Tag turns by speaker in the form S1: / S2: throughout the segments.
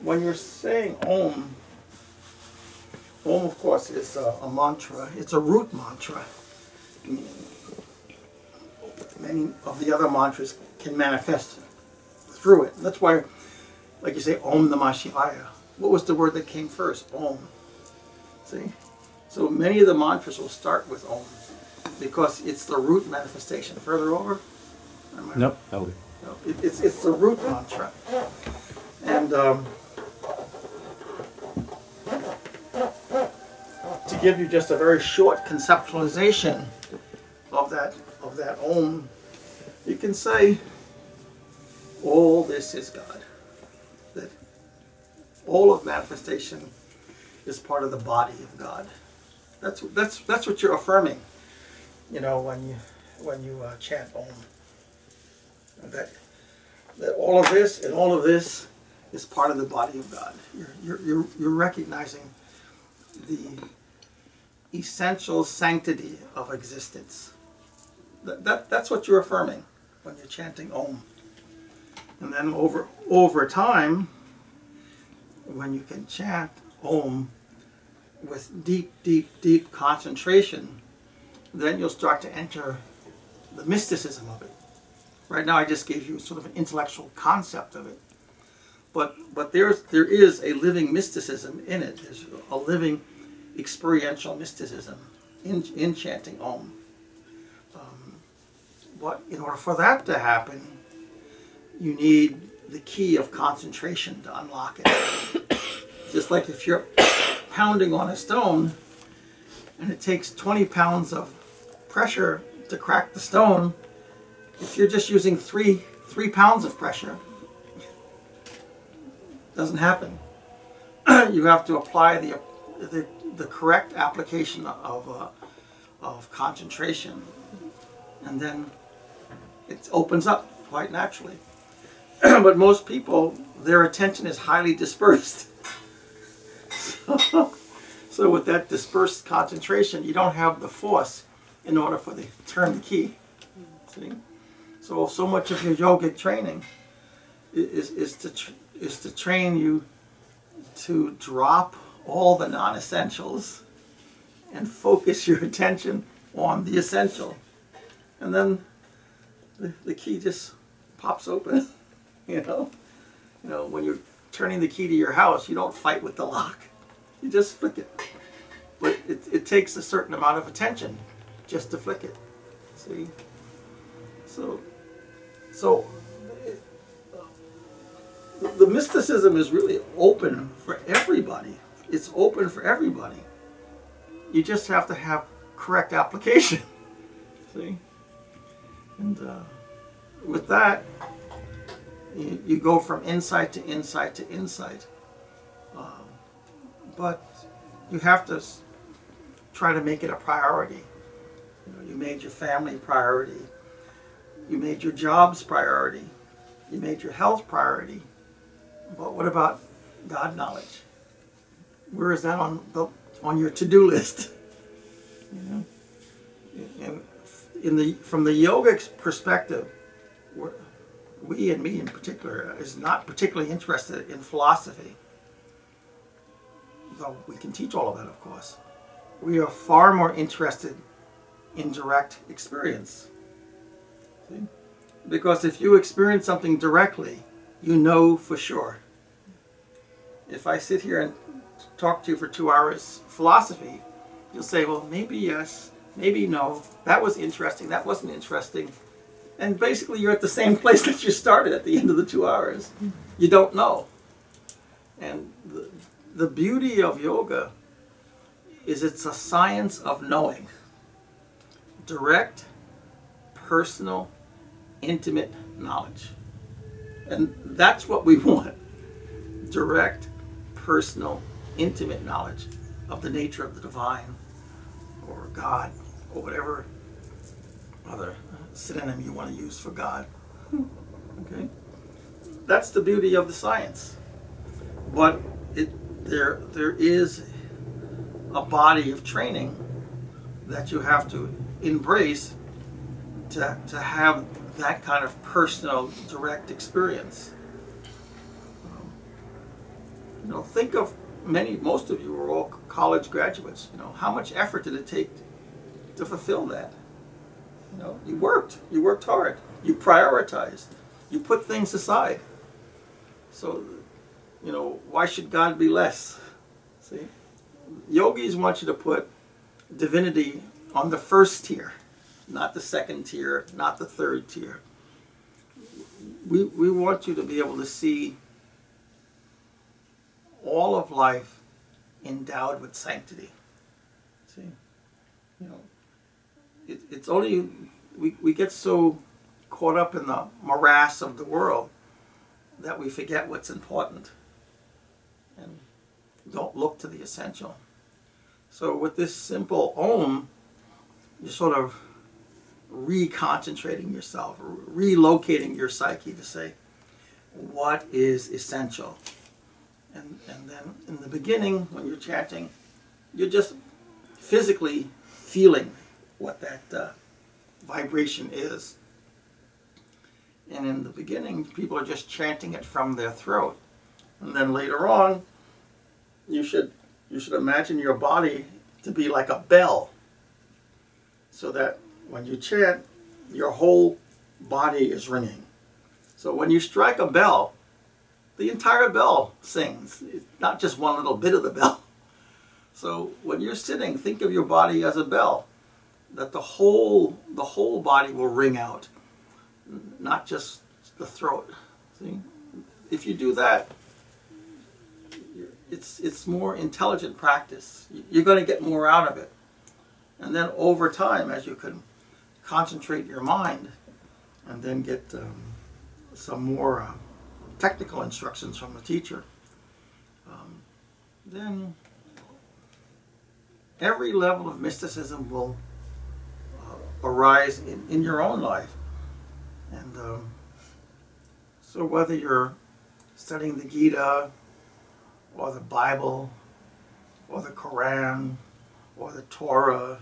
S1: when you're saying Om, Om of course is a mantra. It's a root mantra. Many of the other mantras can manifest through it. That's why, like you say, Om Namah Shivaya. What was the word that came first? Om. See? So many of the mantras will start with Om because it's the root manifestation. Further over?
S2: Nope, that'll do.
S1: No, it's the root mantra. And to give you just a very short conceptualization of that Om, you can say all this is God. That all of manifestation is part of the body of God. That's what you're affirming, you know, when you chant Om. That all of this and all of this is part of the body of God. You're recognizing the essential sanctity of existence. That's what you're affirming when you're chanting Om. And then over time, when you can chant Om with deep, deep, deep concentration, then you'll start to enter the mysticism of it. Right now I just gave you sort of an intellectual concept of it. But there is a living mysticism in it. There's a living experiential mysticism in chanting Om. But in order for that to happen, you need the key of concentration to unlock it. Just like if you're pounding on a stone and it takes 20 pounds of pressure to crack the stone, if you're just using three pounds of pressure, it doesn't happen. You have to apply the correct application of concentration, and then it opens up quite naturally. But most people, their attention is highly dispersed. So with that dispersed concentration, you don't have the force in order for the turn the key. See? So much of your yogic training is to train you to drop all the non-essentials and focus your attention on the essential. And then the key just pops open. You know, when you're turning the key to your house, you don't fight with the lock. You just flick it. But it takes a certain amount of attention just to flick it. See? So the mysticism is really open for everybody. It's open for everybody. You just have to have correct application. See? And with that, you go from insight to insight to insight. But you have to try to make it a priority. You know, you made your family priority. You made your jobs priority. You made your health priority. But what about God knowledge? Where is that on your to-do list? You know? And from the yogic perspective, we, and me in particular, is not particularly interested in philosophy. Though we can teach all of that, of course. We are far more interested in direct experience. See? Because if you experience something directly, you know for sure. If I sit here and talk to you for 2 hours philosophy, you'll say, well, maybe yes, maybe no, that was interesting, that wasn't interesting. And basically you're at the same place that you started at the end of the 2 hours. You don't know. And the beauty of yoga is it's a science of knowing. Direct, personal, intimate knowledge. And that's what we want. Direct, personal, intimate knowledge of the nature of the divine or God or whatever other synonym you want to use for God. Okay? That's the beauty of the science. But there is a body of training that you have to embrace to have that kind of personal, direct experience. Think of most of you are all college graduates. How much effort did it take to fulfill that? You worked hard, you prioritized, you put things aside. So, why should God be less? See, yogis want you to put divinity on the first tier, not the second tier, not the third tier. We want you to be able to see all of life endowed with sanctity. See, it's only we get so caught up in the morass of the world that we forget what's important and don't look to the essential. So with this simple Om, you're sort of reconcentrating yourself, relocating your psyche to say, what is essential? And then in the beginning, when you're chanting, you're just physically feeling what that vibration is. And in the beginning, people are just chanting it from their throat. And then later on, you should imagine your body to be like a bell, so that when you chant, your whole body is ringing. So when you strike a bell, the entire bell sings. It's not just one little bit of the bell. So when you're sitting, think of your body as a bell, that the whole body will ring out, not just the throat. See, if you do that, it's more intelligent practice. You're going to get more out of it, and then over time, as you can concentrate your mind, and then get some more technical instructions from the teacher, then every level of mysticism will arise in your own life. And so whether you're studying the Gita, or the Bible, or the Quran, or the Torah,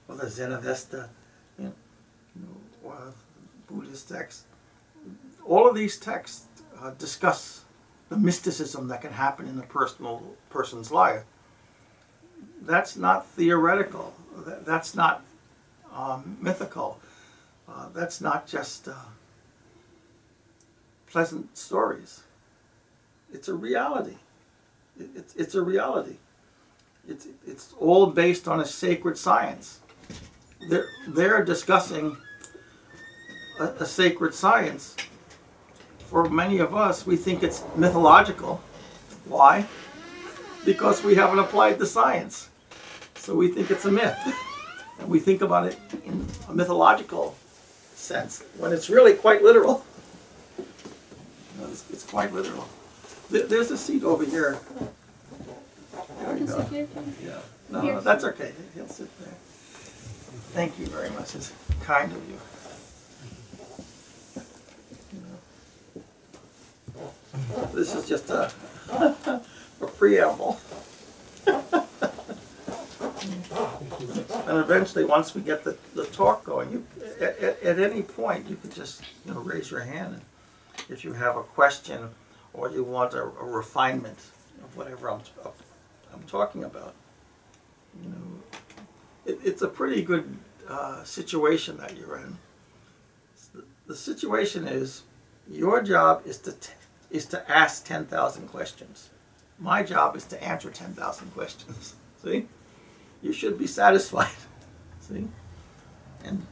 S1: or the Zenavesta, or Buddhist texts, all of these texts discuss the mysticism that can happen in a person's life. That's not theoretical. That's not mythical. That's not just pleasant stories. It's a reality. It's a reality. It's all based on a sacred science. They're discussing a sacred science. For many of us, we think it's mythological. Why? Because we haven't applied the science. So we think it's a myth. And we think about it in a mythological sense, when it's really quite literal. It's quite literal. There's a seat over here. There you go. Yeah. No, that's okay. He'll sit there. Thank you very much. It's kind of you. This is just a preamble. And eventually, once we get the talk going, at any point, you can just raise your hand, and if you have a question or you want a refinement of whatever I'm talking about. It's a pretty good situation that you're in. The situation is, your job is to ask 10,000 questions. My job is to answer 10,000 questions. See? You should be satisfied. See? And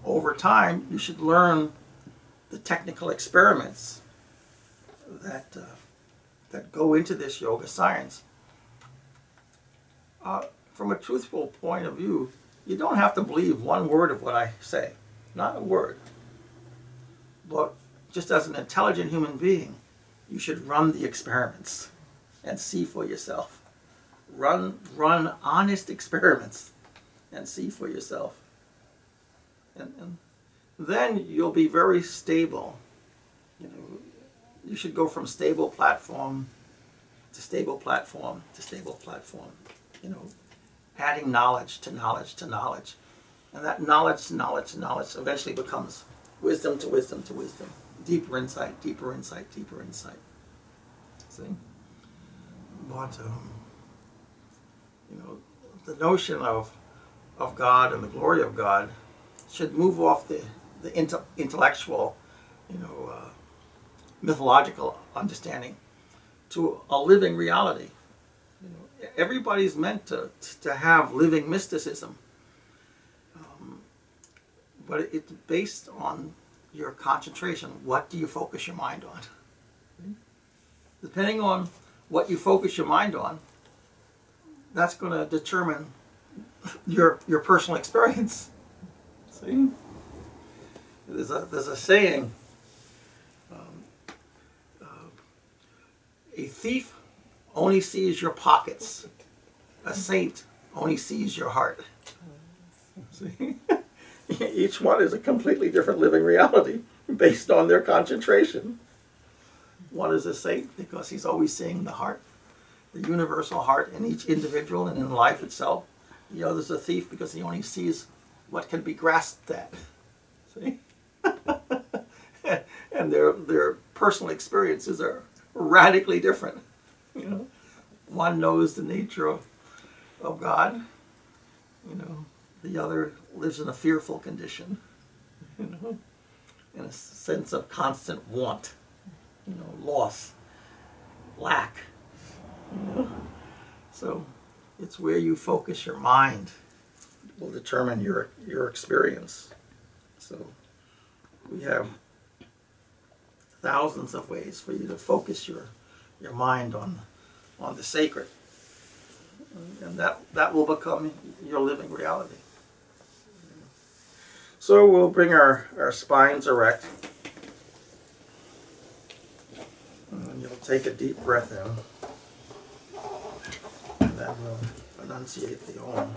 S1: over time, you should learn the technical experiments that go into this yoga science. From a truthful point of view, you don't have to believe one word of what I say. Not a word. But just as an intelligent human being, you should run the experiments and see for yourself. Run honest experiments and see for yourself. And then you'll be very stable. You should go from stable platform to stable platform to stable platform. Adding knowledge to knowledge to knowledge. And that knowledge to knowledge to knowledge eventually becomes wisdom to wisdom to wisdom. Deeper insight, deeper insight, deeper insight. See? But the notion of God and the glory of God should move off the intellectual, mythological understanding to a living reality. Everybody's meant to have living mysticism, but it's based on your concentration. What do you focus your mind on? Depending on what you focus your mind on, that's going to determine your personal experience. See, there's a saying: a thief only sees your pockets. A saint only sees your heart. See, each one is a completely different living reality based on their concentration. One is a saint because he's always seeing the heart, the universal heart in each individual and in life itself. The other is a thief because he only sees what can be grasped at. See? And their personal experiences are radically different. One knows the nature of God. The other lives in a fearful condition. In a sense of constant want, loss, lack. So it's where you focus your mind will determine your experience. So we have thousands of ways for you to focus your mind on the sacred, and that will become your living reality. So we'll bring our spines erect, and you'll take a deep breath in, and then we'll enunciate the Om.